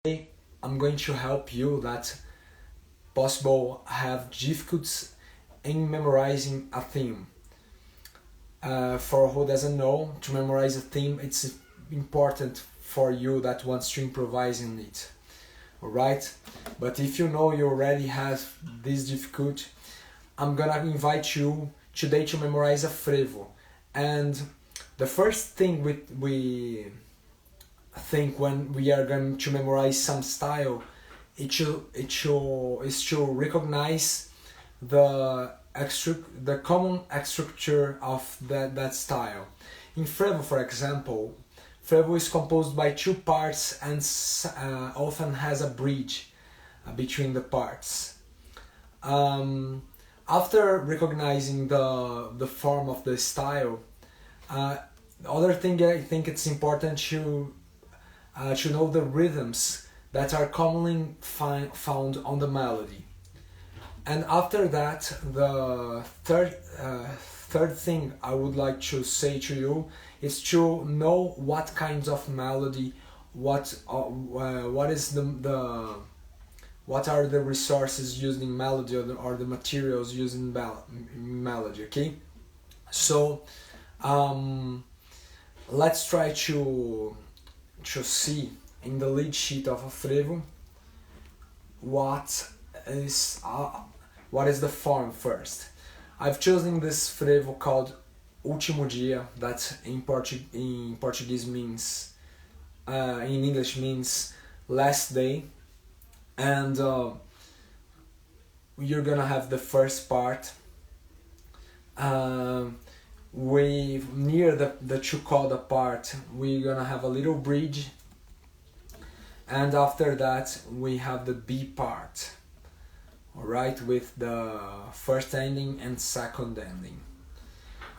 I'm going to help you that possible have difficulties in memorizing a theme. For who doesn't know, to memorize a theme, it's important for you that wants to improvise in it. Alright? But if you know you already have this difficulty, I'm gonna invite you today to memorize a Frevo. And the first thing we think when we are going to memorize some style, is to recognize the common structure of that style. In Frevo, for example, Frevo is composed by two parts and often has a bridge between the parts. After recognizing the form of the style, other thing I think it's important to know the rhythms that are commonly found on the melody. And after that, the third thing I would like to say to you is to know what kinds of melody, what are the resources used in melody, or the materials used in melody. Okay, so let's try to see in the lead sheet of a Frevo what is the form first. I've chosen this Frevo called Último Dia, that in Portuguese means, in English means last day, and you're gonna have the first part. Near the chucoda part, we're gonna have a little bridge, and after that we have the B part, alright, with the first ending and second ending.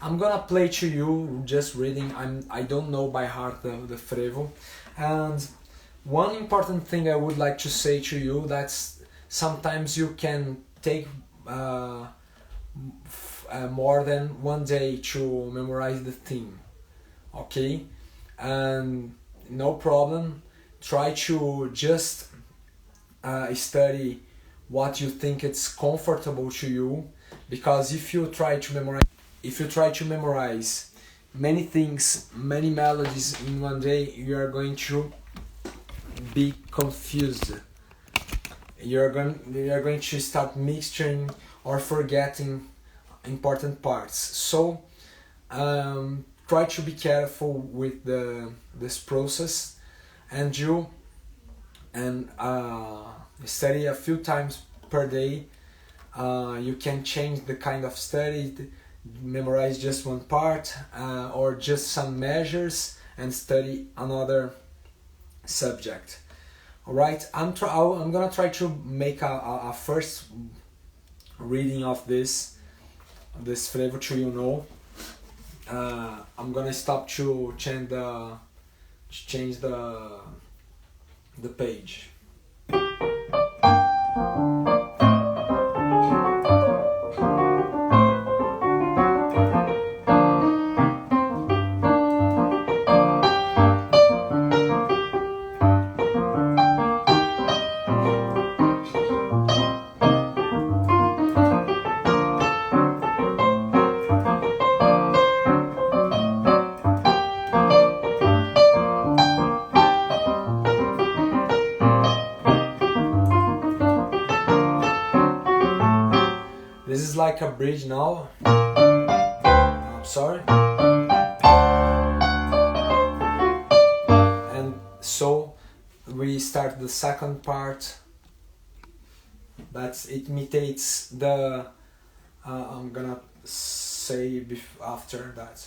I'm gonna play to you just reading. I don't know by heart the Frevo, and one important thing I would like to say to you, that's sometimes you can take more than one day to memorize the theme. Okay, and no problem, try to just study what you think it's comfortable to you, because if you try to memorize many things, many melodies in one day, you are going to be confused. You're going to start mixing or forgetting important parts. So try to be careful with this process, and study a few times per day. You can change the kind of study, memorize just one part, or just some measures and study another subject. Alright, I'm gonna try to make a first reading of this Frevo to you know. I'm gonna stop to change the page. This is like a bridge now. I'm sorry. And so we start the second part, but it imitates the I'm gonna say after that.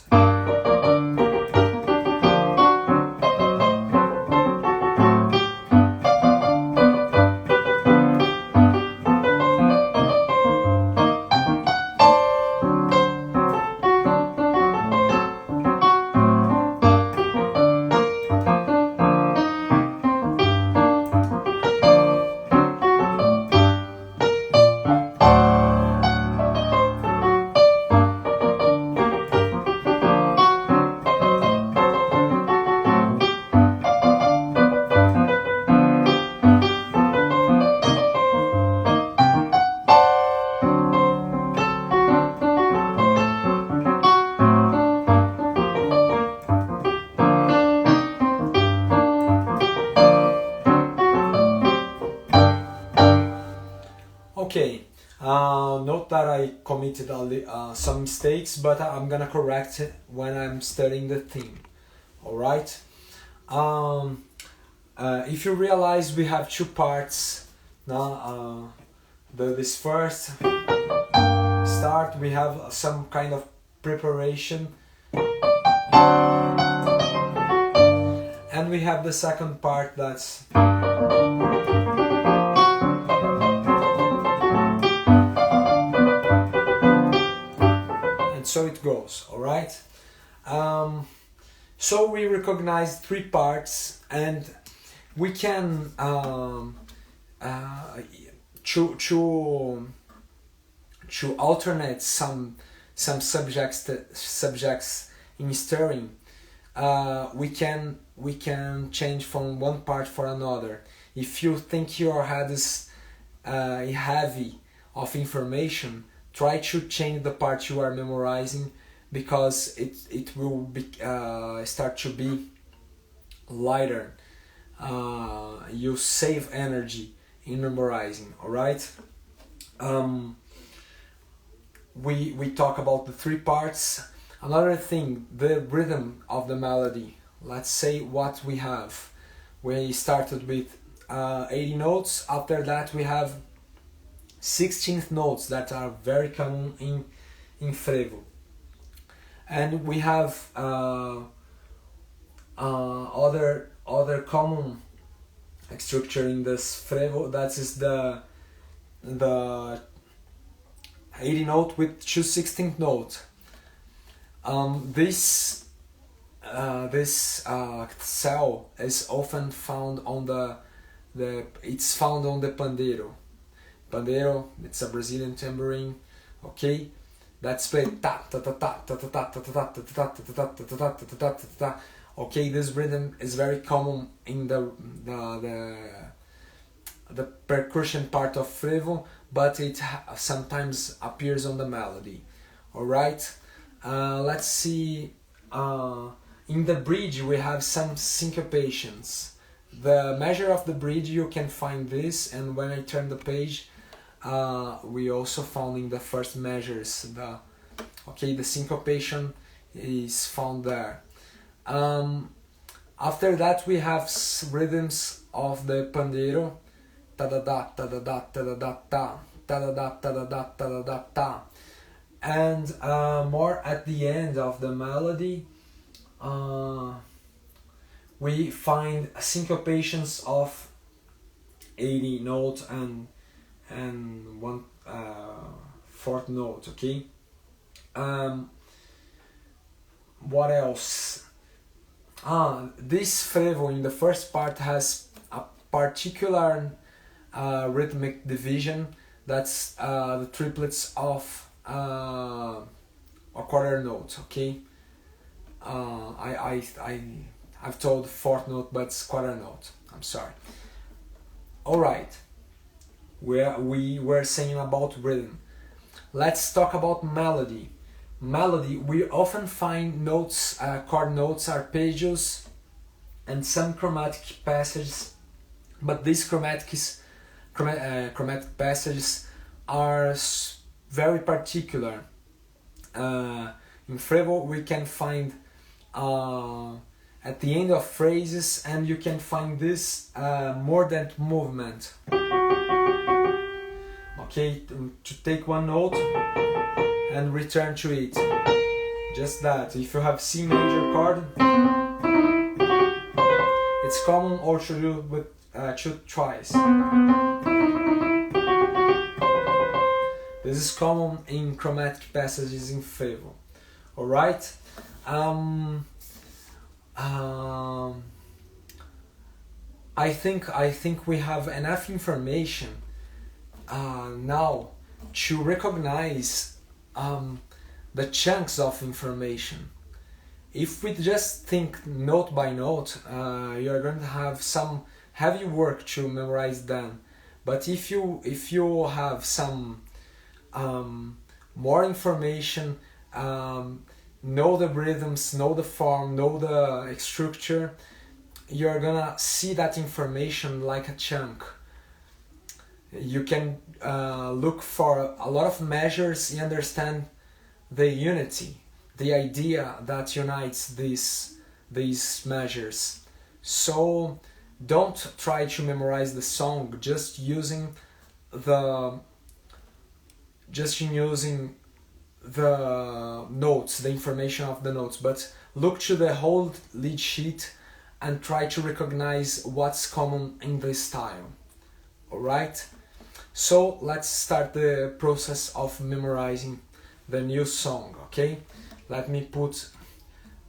Okay, note that I committed some mistakes, but I'm gonna correct it when I'm studying the theme. Alright? If you realize we have two parts, now this first start, we have some kind of preparation, and we have the second part that's so it goes, all right? So we recognize three parts, and we can to alternate some subjects in stirring. We can change from one part for another. If you think your head is heavy of information, try to change the part you are memorizing, because it will be, start to be lighter. You save energy in memorizing, alright? We talk about the three parts. Another thing, the rhythm of the melody. Let's say what we have. We started with 80 notes. After that we have 16th notes that are very common in Frevo. And we have other common structure in this Frevo, that is the 80 note with two 16th notes. This cell is often found on it's found on the pandeiro. Pandeiro, it's a Brazilian tambourine, okay? That's played ta ta ta ta ta ta ta ta ta ta ta ta ta ta ta ta. Okay, this rhythm is very common in the percussion part of Frevo, but it sometimes appears on the melody. All right, let's see. In the bridge we have some syncopations. The measure of the bridge, you can find this, and when I turn the page, we also found in the first measures the syncopation is found there. After that we have rhythms of the pandeiro, ta da da ta da da ta da da ta ta da da ta da da ta da da ta, and more at the end of the melody we find syncopations of 80 notes and one fourth note. Okay. What else? This Frevo in the first part has a particular rhythmic division. That's the triplets of a quarter note. Okay. I've told fourth note, but it's quarter note. I'm sorry. All right. We were saying about rhythm. Let's talk about melody. Melody, we often find notes, chord notes, arpeggios, and some chromatic passages, but these chromatic passages are very particular. In Frevo we can find at the end of phrases, and you can find this mordant movement. Okay, to take one note and return to it. Just that. If you have C major chord, it's common also to do with two twice. This is common in chromatic passages in Frevo. Alright? I think we have enough information now to recognize the chunks of information. If we just think note by note, you're going to have some heavy work to memorize them. But if you have some more information, know the rhythms, know the form, know the structure, you're gonna see that information like a chunk. You can look for a lot of measures and understand the unity, the idea that unites these measures. So don't try to memorize the song the just using the notes, the information of the notes, but look to the whole lead sheet and try to recognize what's common in the style. Alright? So let's start the process of memorizing the new song, okay? Let me put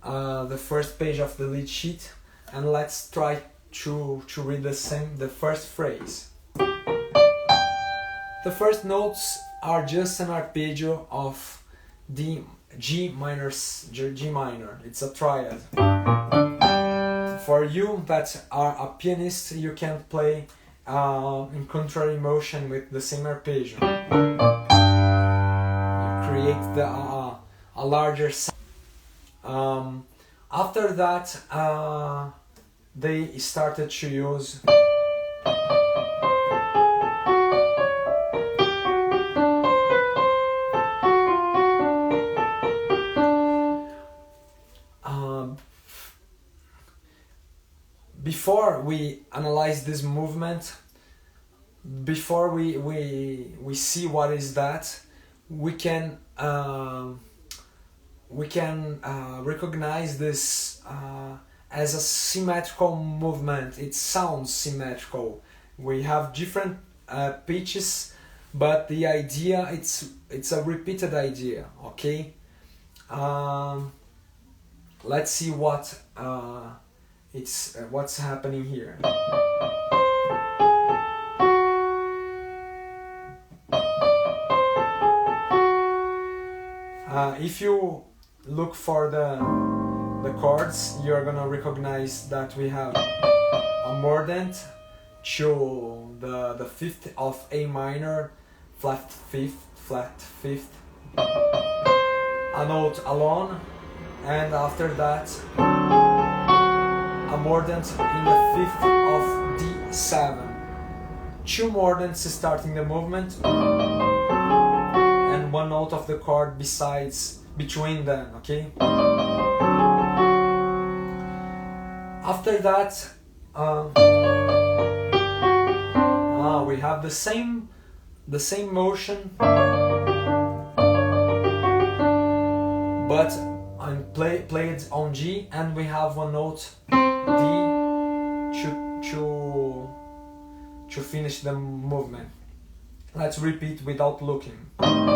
the first page of the lead sheet and let's try to read the first phrase. The first notes are just an arpeggio of G minor. It's a triad. For you that are a pianist, you can play in contrary motion with the same arpeggio. You create a larger sound. After that, they started to use before we analyze this movement, before we see what is that, we can recognize this as a symmetrical movement. It sounds symmetrical. We have different pitches, but the idea it's a repeated idea. Okay. Let's see what what's happening here. If you look for the chords, you're gonna recognize that we have a mordent to the fifth of A minor, flat fifth, a note alone, and after that a mordent in the fifth of D7. Two mordents starting the movement and one note of the chord between them, okay? After that we have the same motion, but I'm played on G, and we have one note D to finish the movement. Let's repeat without looking. I'm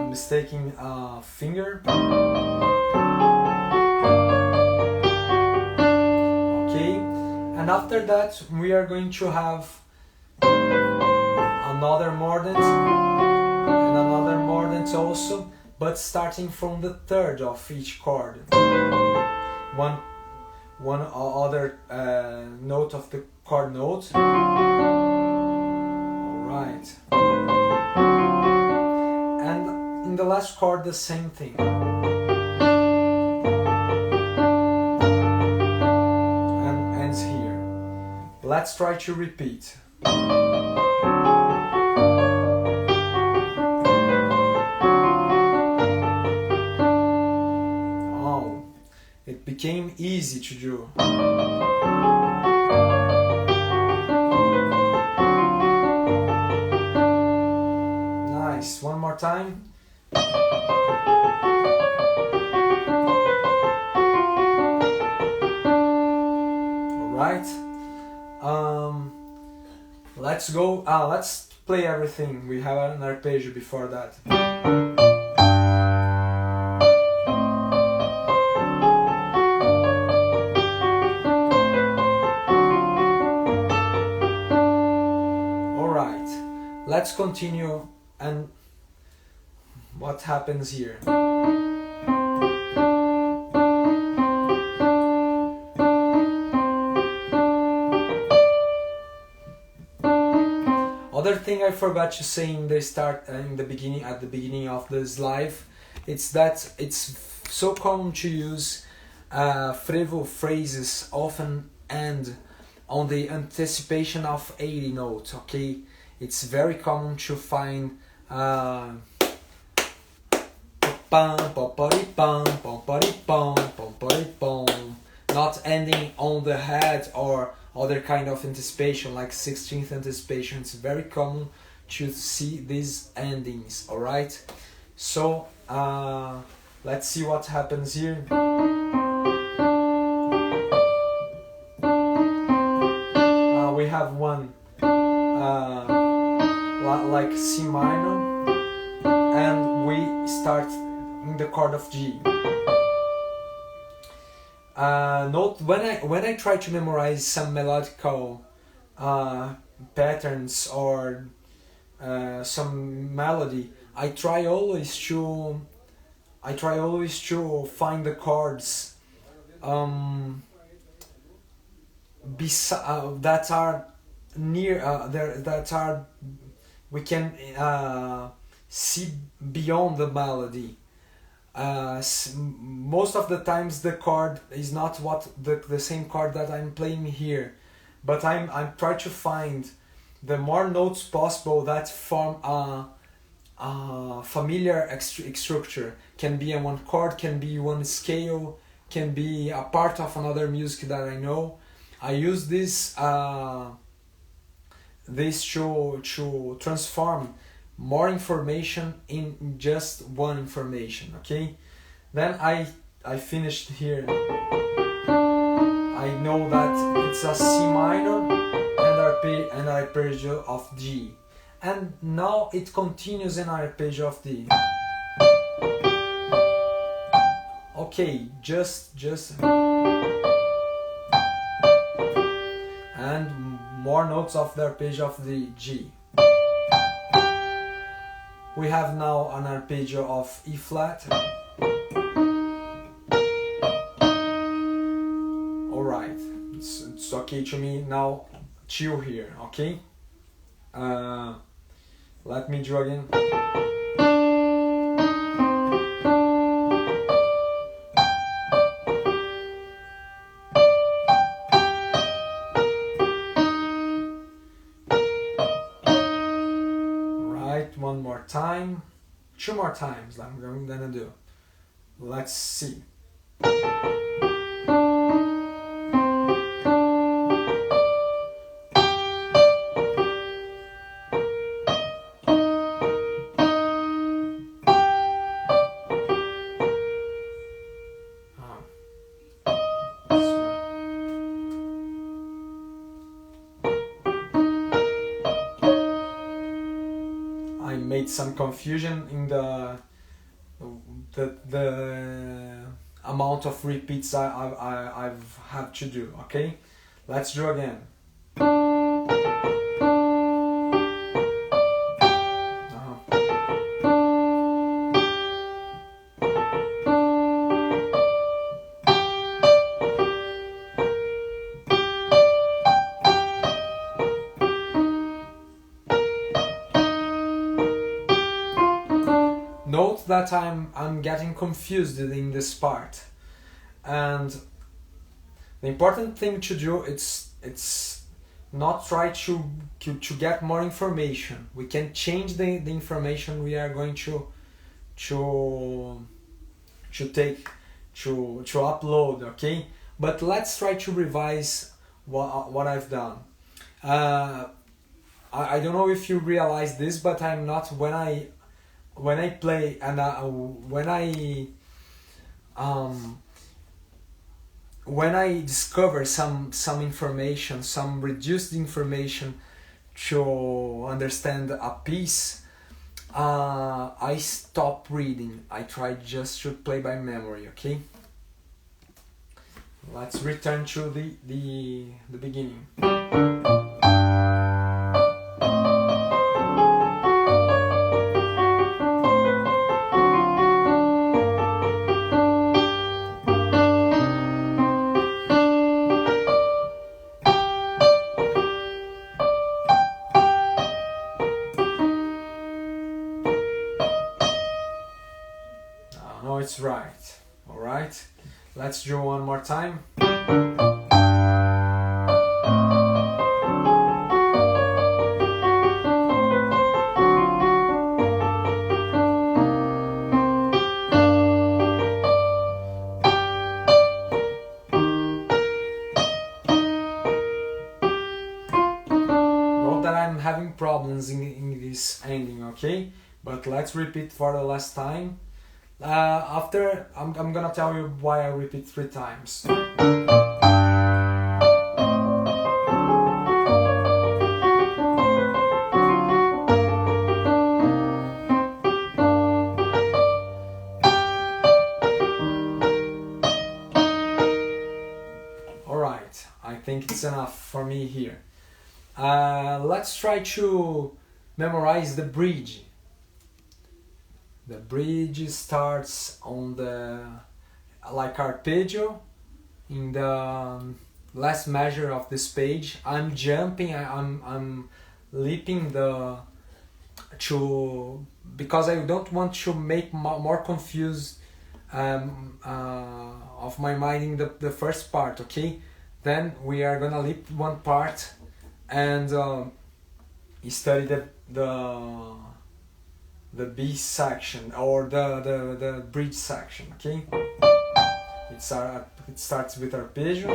mistaking a finger. And after that we are going to have another mordent and another mordent also, but starting from the third of each chord. One other note of the chord note. Alright. And in the last chord the same thing. Let's try to repeat. Oh, it became easy to do. Nice. One more time. All right. Let's go. Let's play everything. We have an arpeggio before that. All right. Let's continue. And what happens here? Another thing I forgot to say in the start, in the beginning, at the beginning of this live, it's that it's so common to use Frevo phrases often end on the anticipation of 80 notes. Okay, it's very common to find pam pom pom, not ending on the head or other kind of anticipation like 16th anticipation. It's very common to see these endings. All right, so let's see what happens here. We have one like C minor, and we start in the chord of G. Note when I try to memorize some melodical patterns or some melody, I try always to find the chords that are near that are we can see beyond the melody. Most of the times the chord is not what the same chord that I'm playing here, but I'm trying to find the more notes possible that form a familiar structure. Can be a one chord, can be one scale, can be a part of another music that I know. I use this to transform more information in just one information. Okay, then I finished here. I know that it's a C minor and arpeggio of G, and now it continues in arpeggio of D. Okay, just and more notes of the arpeggio of the G. We have now an arpeggio of E flat. Alright, it's okay to me now. Chill here, okay? Let me do again. One more time, two more times I'm gonna do. Let's see. Made some confusion in the amount of repeats I've had to do. Okay, let's do again. Note that I'm getting confused in this part, and the important thing to do it's not try to get more information. We can change the information we are going to take to upload. Okay, but let's try to revise what I've done. I don't know if you realize this, but I'm not when I play and when I discover some information, some reduced information to understand a piece, I stop reading. I try just to play by memory. Okay. Let's return to the beginning. it's right. Alright, let's do one more time. Note that I'm having problems in this ending, okay? But let's repeat for the last time. After, I'm gonna tell you why I repeat 3 times. Alright, I think it's enough for me here. Let's try to memorize the bridge. The bridge starts on the like arpeggio in the last measure of this page. I'm jumping, I'm leaping because I don't want to make more confused of my mind in the first part, okay? Then we are gonna leap one part and study the B section or the bridge section, okay? It starts with arpeggio.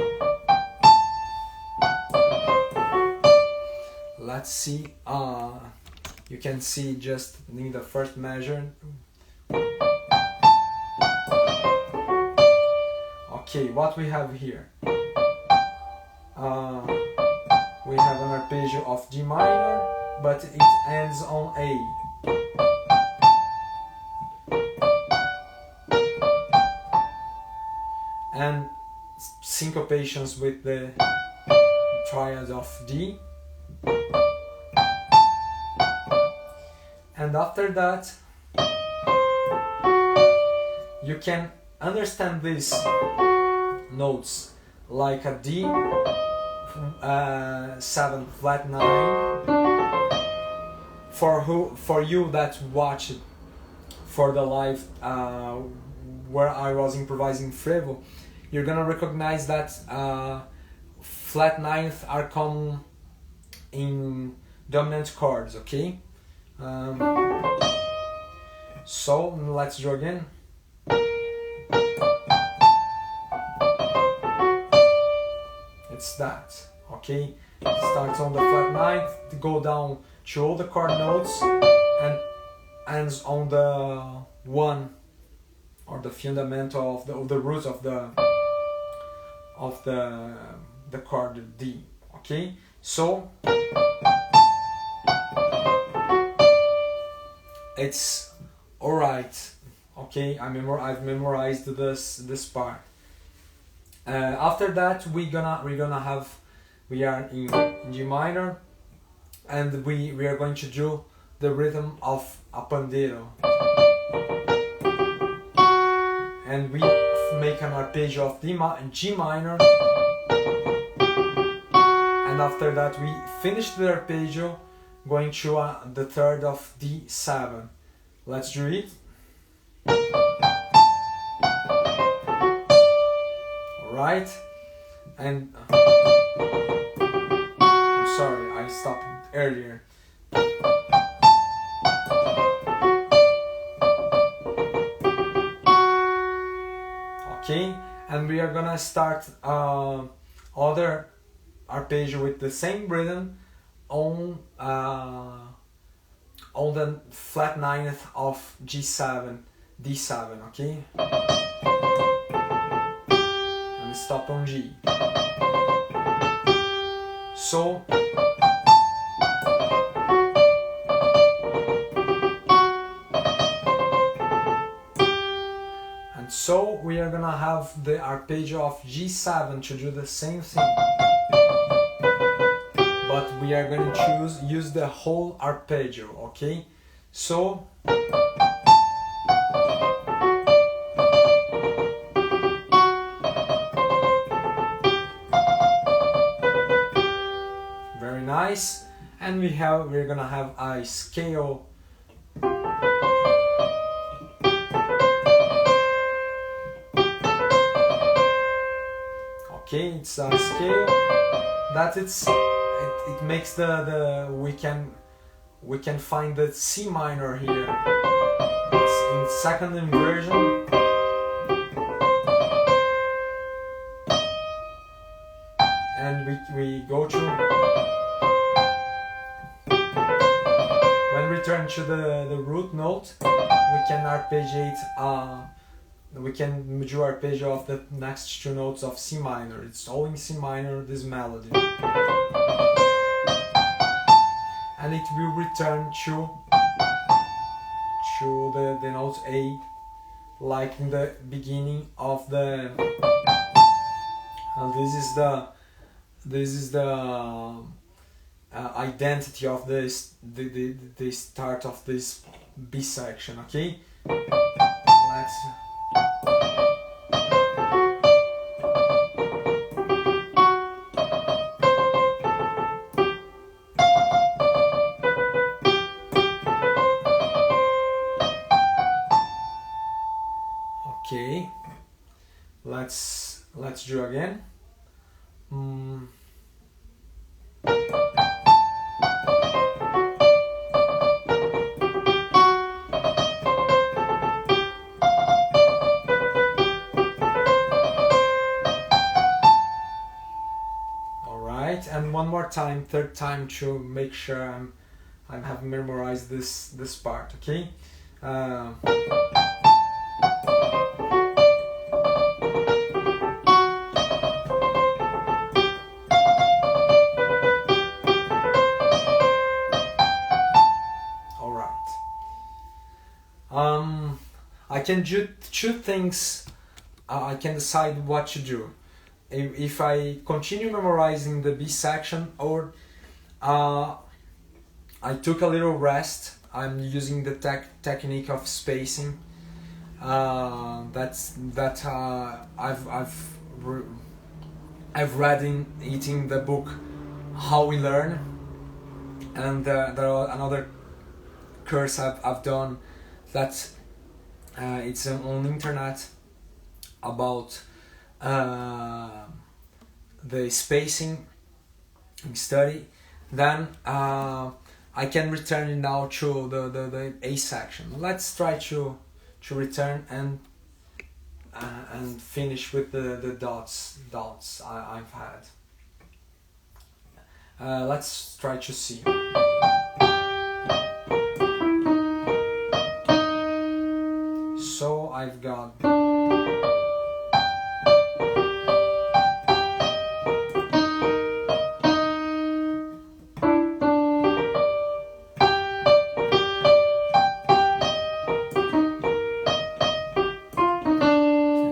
Let's see. You can see just in the first measure. Okay, what we have here? We have an arpeggio of G minor, but it ends on A. And syncopations with the triad of D. And after that, you can understand these notes like a D, 7 flat 9. For you that watched for the live where I was improvising Frevo, you're gonna recognize that flat 9th are common in dominant chords, okay? So let's do again. It's that, okay? It starts on the flat 9th, go down to all the chord notes and ends on the 1 or the fundamental of the root of the chord D, okay? So it's alright, okay? I've memorized this part. After that we are in G minor, and we are going to do the rhythm of a pandeiro, and we make an arpeggio of G minor, and after that we finish the arpeggio going to the third of D7. Let's do it. Alright, and I'm sorry, I stopped earlier. Okay, and we are gonna start other arpeggio with the same rhythm on the flat 9th of G7, D7, okay? And stop on G. So so we are gonna have the arpeggio of G7 to do the same thing, but we are going to use the whole arpeggio, okay? So very nice, and we're gonna have a scale Okay, it's a scale that it makes the we can find the C minor here. It's in second inversion. And we go to, when we turn to the root note, we can arpeggiate, we can do arpeggio of the next two notes of C minor. It's all in C minor, this melody. And it will return to the note A, like in the beginning of the, this is the identity of this the start of this B section. Okay, let's okay, let's do again. Alright, and one more time, third time, to make sure I have memorized this part. Okay. I can do two things. I can decide what to do. If I continue memorizing the B section, or I took a little rest. I'm using the technique of spacing. I've read in the book How We Learn, and there are another course I've done that it's on internet about the spacing study. Then I can return it now to the A section. Let's try to return and finish with the dots I've had. Let's try to see. So I've got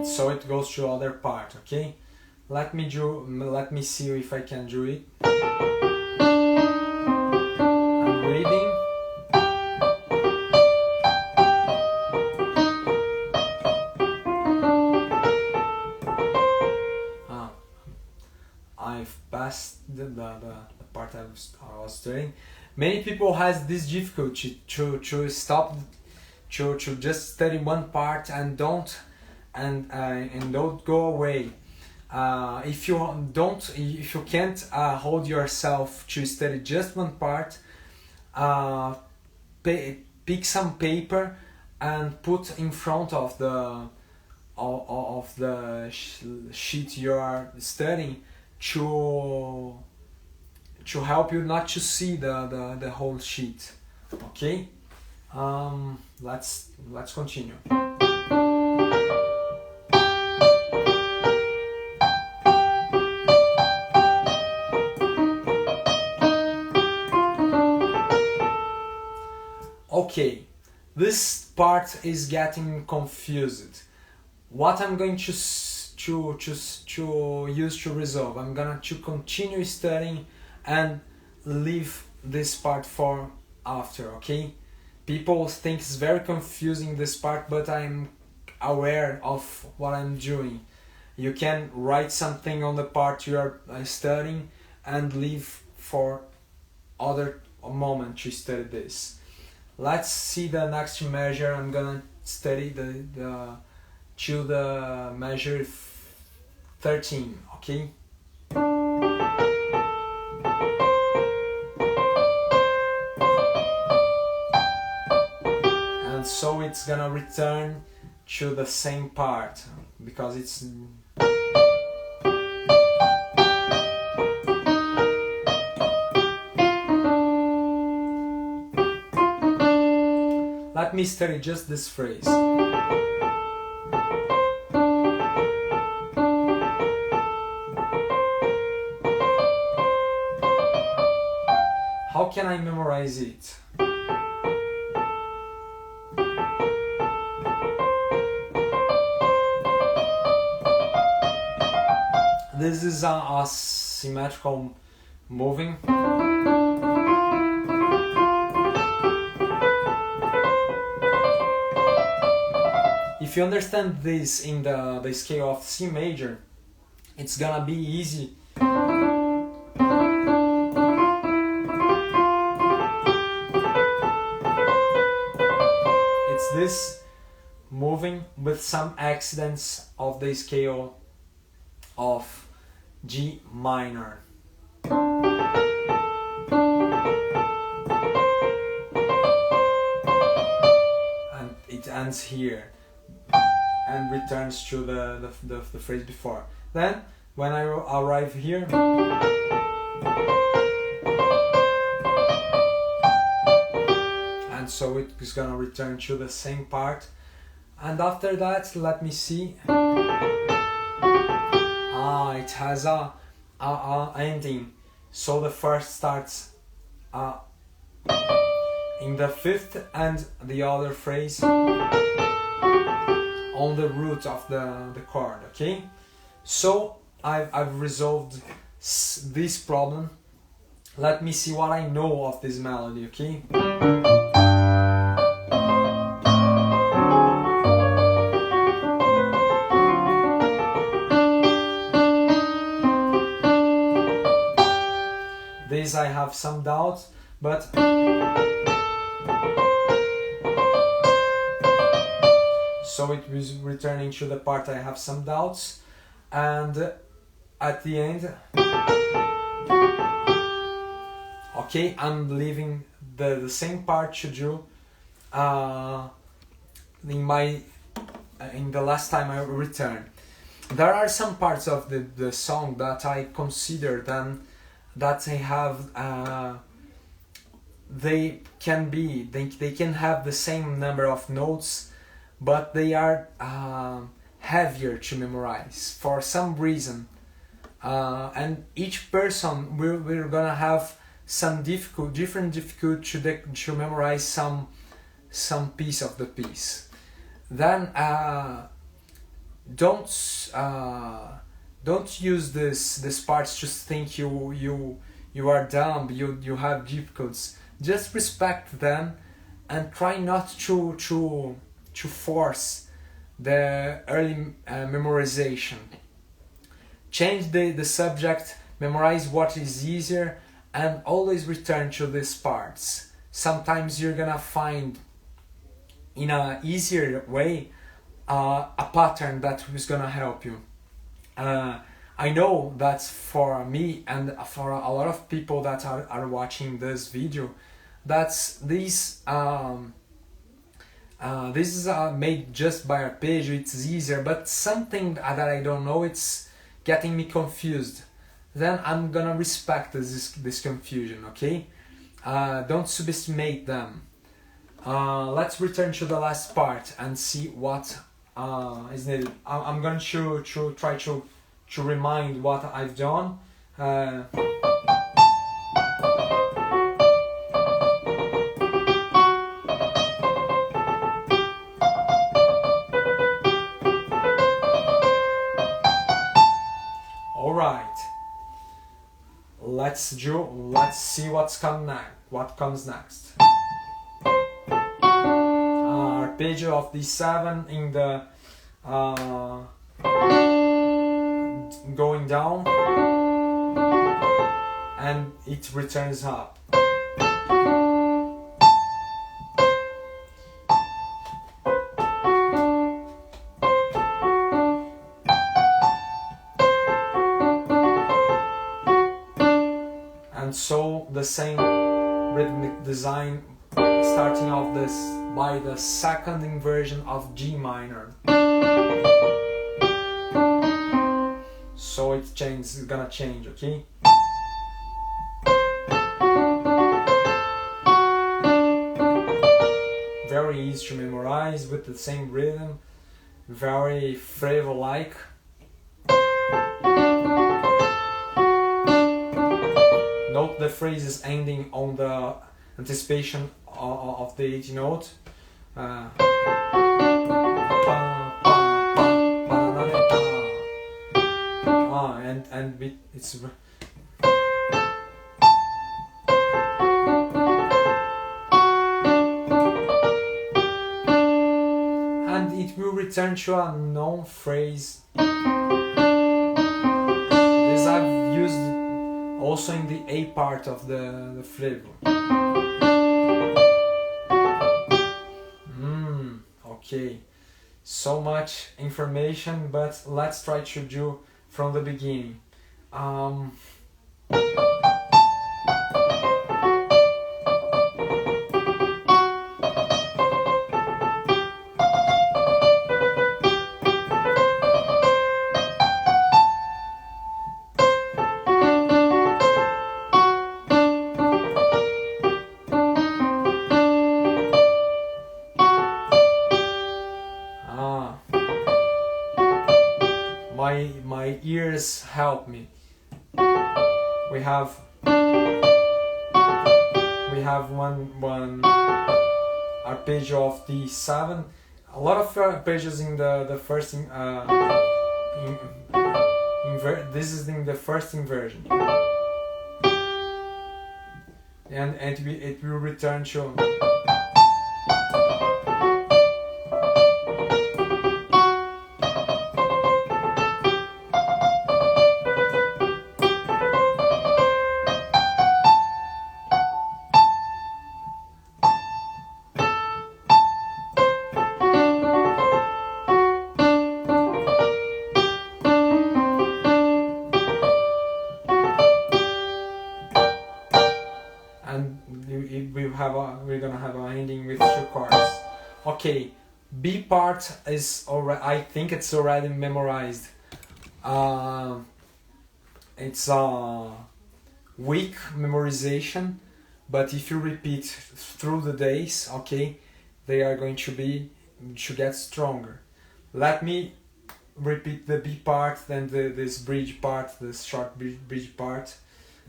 so it goes to other part. Okay, let me see if I can do it. I'm reading. I've passed the part I was studying. Many people has this difficulty to stop, to just study one part and don't go away. If you can't hold yourself to study just one part, pick some paper and put in front of the sheet you are studying to help you not to see the whole sheet. Okay, let's continue. Okay, this part is getting confused. What I'm going to use to resolve, I'm gonna to continue studying and leave this part for after. Okay, people think it's very confusing, this part, but I'm aware of what I'm doing. You can write something on the part you are studying and leave for other moment to study this. Let's see the next measure. I'm gonna study the measure 13, okay? And so it's gonna return to the same part because it's let me study just this phrase. How can I memorize it? This is a symmetrical moving. If you understand this in the scale of C major, it's gonna be easy. It's this moving with some accidents of the scale of G minor. And it ends here and returns to the phrase before. Then, when I arrive here, and so it is gonna return to the same part. And after that, let me see. It has a ending. So the first starts in the fifth and the other phrase on the root of the chord, okay? So I've resolved this problem. Let me see what I know of this melody, okay? This I have some doubts, but so it was returning to the part I have some doubts, and at the end, okay, I'm leaving the same part to do in the last time I return. There are some parts of the song that I consider then that they have they can have the same number of notes, but they are heavier to memorize for some reason, and each person we're gonna have some different difficulty to memorize some piece of the piece. Then don't use this parts just think you are dumb, you have difficulties. Just respect them and try not to force the early memorization. Change the subject, memorize what is easier, and always return to these parts. Sometimes you're gonna find in a easier way a pattern that is gonna help you. I know that for me and for a lot of people that are watching this video, that's this is made just by arpeggio, it's easier, but something that I don't know, it's getting me confused. Then I'm gonna respect this confusion, okay? Don't subestimate them. Let's return to the last part and see what is needed. I'm going to try to remind what I've done. All right. Let's see what comes next. Arpeggio of D7 in the going down, and it returns up. the same rhythmic design, starting off this by the second inversion of G minor. So it's gonna change, okay? Very easy to memorize with the same rhythm, very Frevo-like. Note the phrases ending on the anticipation of the 8th note. And it's and it will return to a known phrase. This I've used also in the A part of the Frevo. Okay, so much information, but let's try to do from the beginning. My ears help me. We have one arpeggio of D7. A lot of arpeggios in the first this is in the first inversion, and it will return to. We're gonna have an ending with 2 chords. Okay, B part is already. I think it's already memorized. It's a weak memorization, but if you repeat through the days, okay, they are going to get stronger. Let me repeat the B part, then this bridge part, this short bridge part.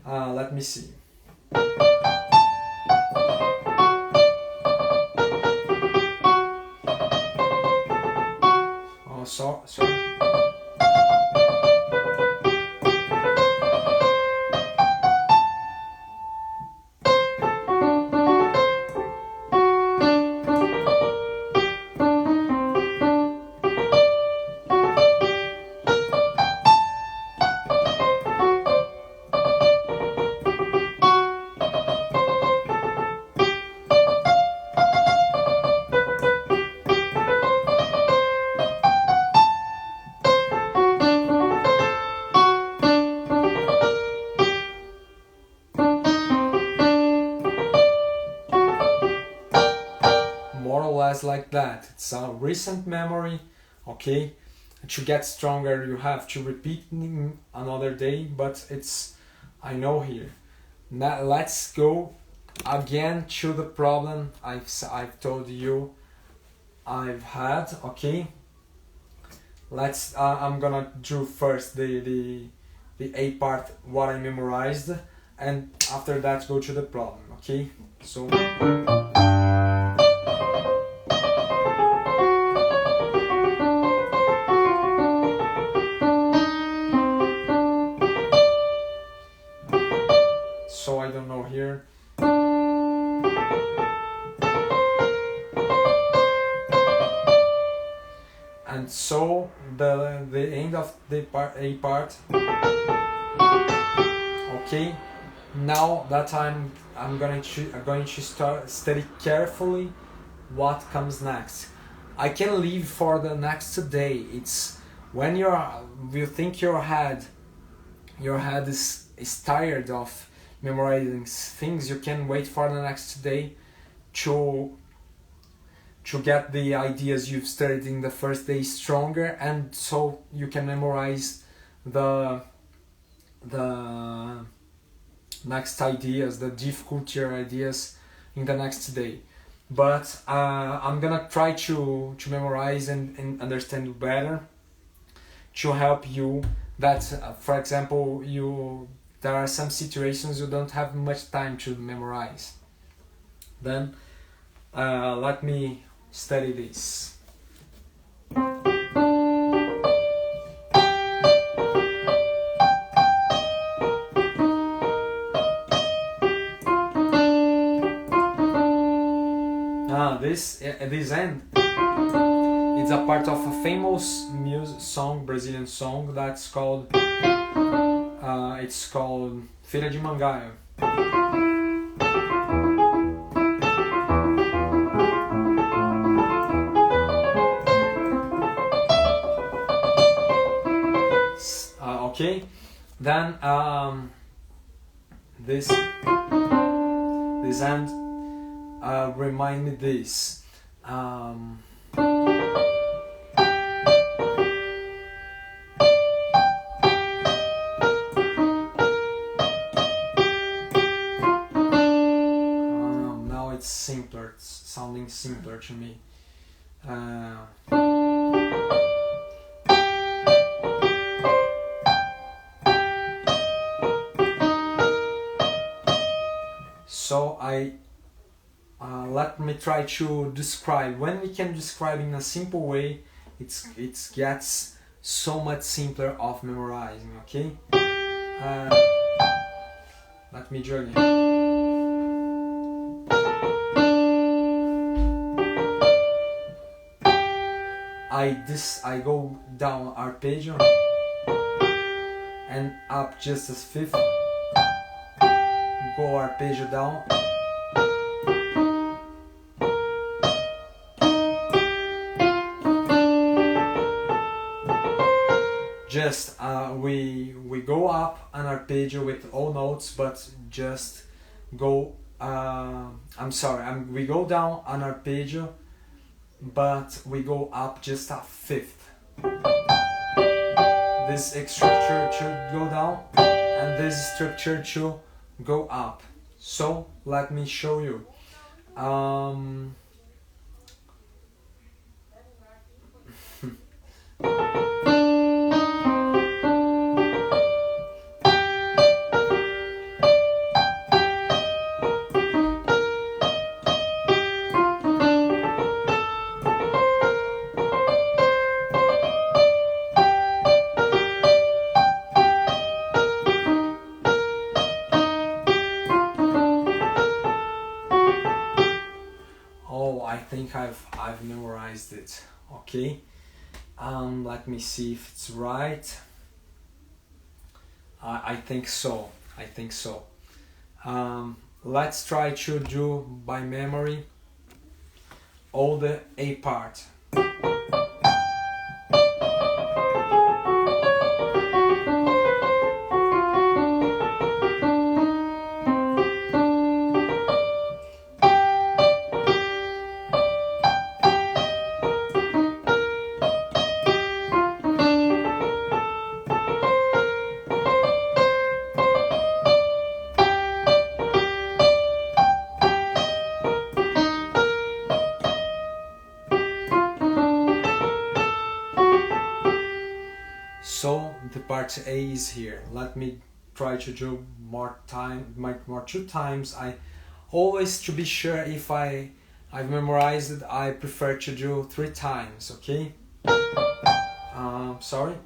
Let me see. Sorry. Like that. It's a recent memory, okay? To get stronger you have to repeat another day, but I know here. Now let's go again to the problem I've told you I've had, okay? Let's I'm gonna do first the A part, what I memorized, and after that go to the problem, okay? So I don't know here. And so the end of the A part. Okay. Now that I'm going to start study carefully what comes next. I can leave for the next day. It's when you think your head is tired of memorizing things, you can wait for the next day to get the ideas you've studied in the first day stronger, and so you can memorize the next ideas, the difficulty ideas in the next day. But I'm gonna try to memorize and understand better, to help you that for example there are some situations you don't have much time to memorize. Then let me study this. This end, it's a part of a famous Brazilian song that's called Feira de Mangaia. Okay, then this end remind me this. Now it's simpler. It's sounding simpler to me. So let me try to describe. When we can describe in a simple way, it gets so much simpler of memorizing. Okay. Let me journey. I go down arpeggio and up just as fifth. Go arpeggio down. Just we go up an arpeggio with all notes, but just go. We go down an arpeggio, but we go up just a fifth. This structure should go down, and this structure should go up. So let me show you. I think I've memorized it. Okay, let me see if it's right. I think so. Let's try to do by memory all the A part. So the part A is here. Let me try to do more 2 times. I always, to be sure if I've memorized it, I prefer to do 3 times. Okay. Sorry.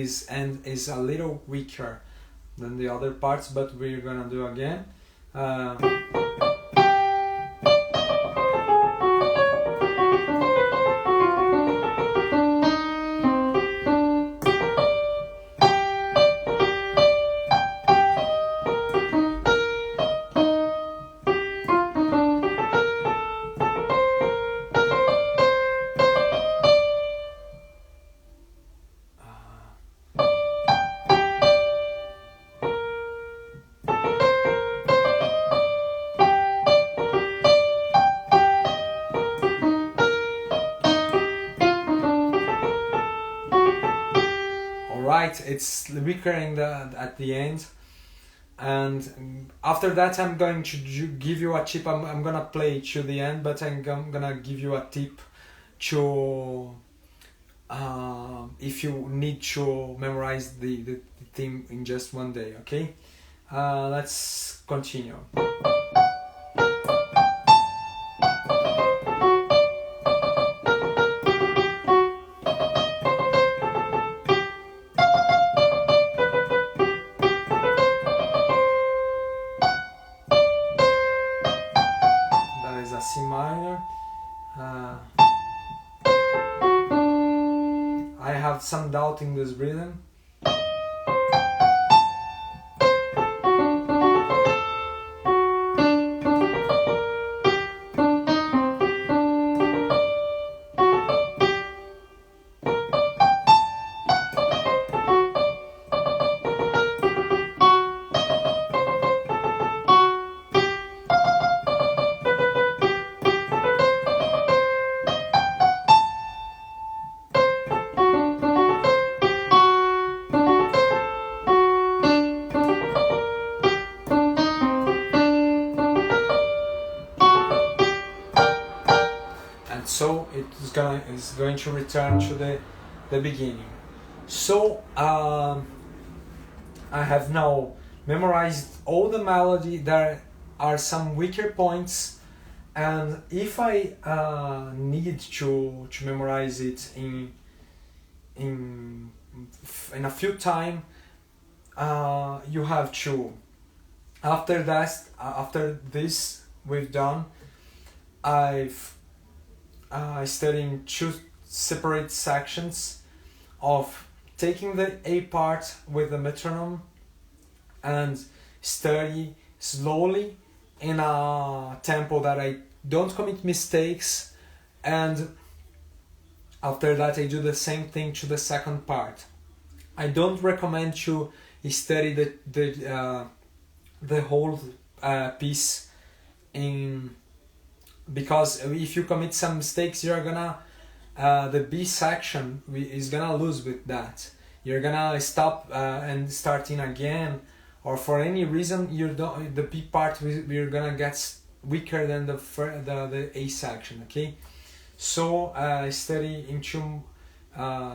this end is a little weaker than the other parts, but we're gonna do again. Right, it's weaker at the end, and after that I'm going to give you a tip. I'm gonna play to the end, but I'm gonna give you a tip to if you need to memorize the theme in just one day. Okay, let's continue. C minor. I have some doubt in this rhythm. So it's going to return to the beginning. So I have now memorized all the melody. There are some weaker points, and if I need to memorize it in a few time, you have to. After this we've done, I've studying two separate sections of taking the A part with the metronome and study slowly in a tempo that I don't commit mistakes, and after that I do the same thing to the second part. I don't recommend to study the whole piece because if you commit some mistakes, you're gonna the B section is gonna lose with that. You're gonna stop and starting again, or for any reason the B part we're gonna get weaker than the A section. Okay, so study in two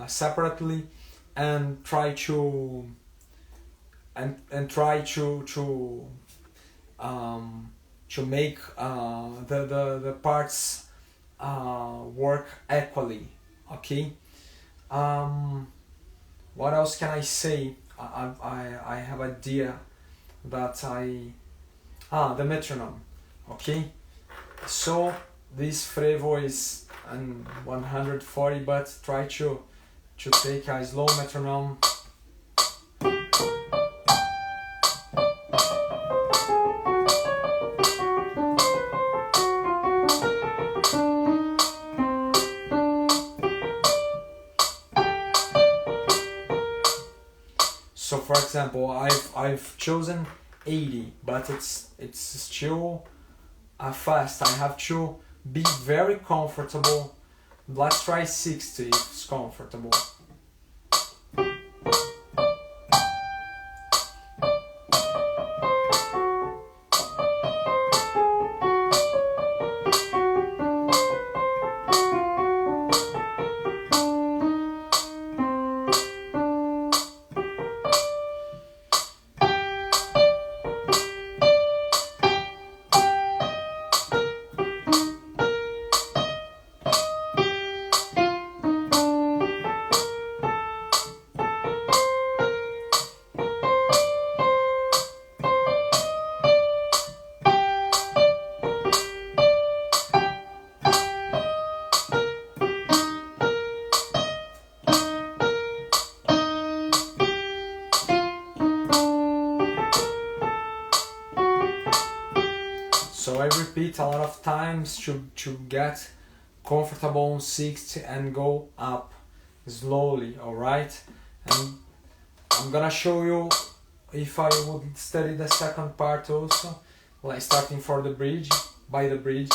separately and try to make the parts work equally. Okay. What else can I say? I have idea that the metronome. Okay. So this Frevo is 140, but try to take a slow metronome. So for example, I've chosen 80, but it's still fast. I have to be very comfortable. Let's try 60 if it's comfortable. So I repeat a lot of times to get comfortable on 60 and go up slowly, alright? And I'm gonna show you if I would study the second part also, like starting for the bridge, by the bridge.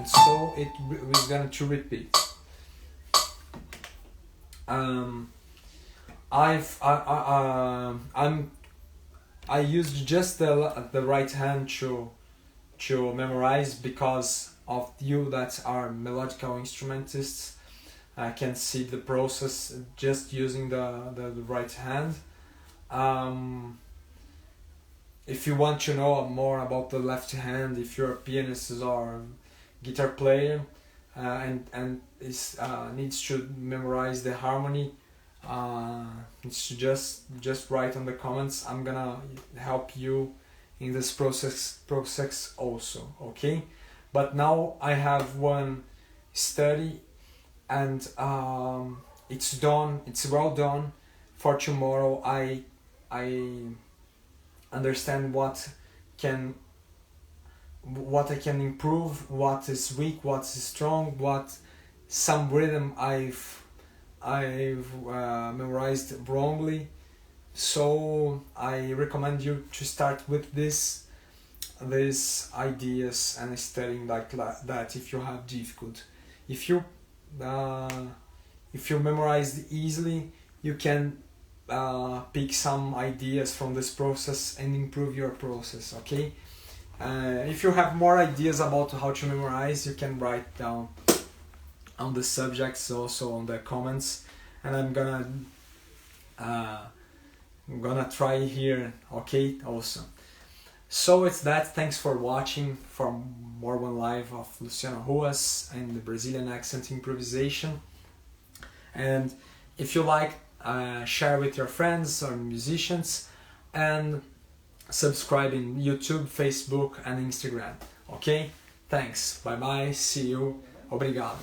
So we're going to repeat. I used just the right hand to memorize because of you that are melodical instrumentists. I can see the process just using the right hand. If you want to know more about the left hand, if you're a pianist or guitar player and needs to memorize the harmony, it's just write on the comments. I'm gonna help you in this process also, okay? But now I have one study and it's done, it's well done. For tomorrow I understand what I can improve, what is weak, what is strong, what some rhythm I've memorized wrongly. So I recommend you to start with these ideas and studying like that if you have difficulty. If you memorize easily, you can pick some ideas from this process and improve your process, okay? If you have more ideas about how to memorize, you can write down on the subjects, also on the comments, and I'm gonna try here, okay, also. So it's that. Thanks for watching for more one live of Luciano Ruas and the Brazilian accent improvisation. And if you like, share with your friends or musicians, and subscribe in YouTube, Facebook and Instagram. Okay? Thanks. Bye bye. See you. Obrigado.